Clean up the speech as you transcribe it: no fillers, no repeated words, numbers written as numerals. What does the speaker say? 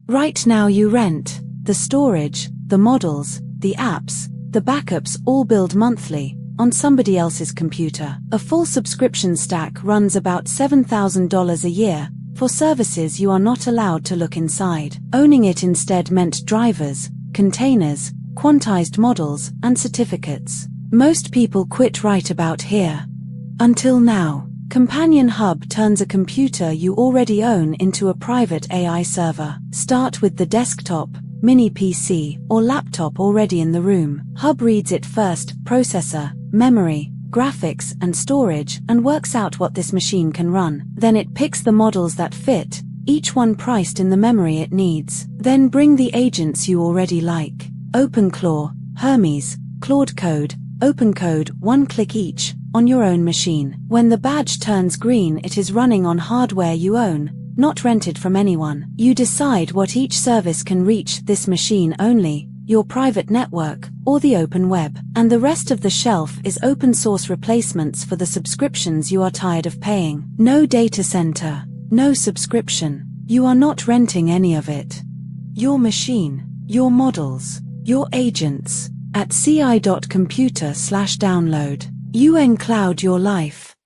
Right now you rent. The storage, the models, the apps, the backups all billed monthly, on somebody else's computer. A full subscription stack runs about $7,000 a year, for services you are not allowed to look inside. Owning it instead meant drivers, containers, quantized models, and certificates. Most people quit right about here. Until now, Companion Hub turns a computer you already own into a private AI server. Start with the desktop, mini PC, or laptop already in the room. Hub reads it first, processor, memory, graphics, and storage, and works out what this machine can run. Then it picks the models that fit, each one priced in the memory it needs. Then bring the agents you already like. OpenClaw, Hermes, Claude Code, OpenCode, one click each, on your own machine. When the badge turns green, it is running on hardware you own, not rented from anyone. You decide what each service can reach: this machine only, your private network, or the open web. And the rest of the shelf is open source replacements for the subscriptions you are tired of paying. No data center, no subscription. You are not renting any of it. Your machine, your models, your agents, at ci.computer/download. UnCloud your life.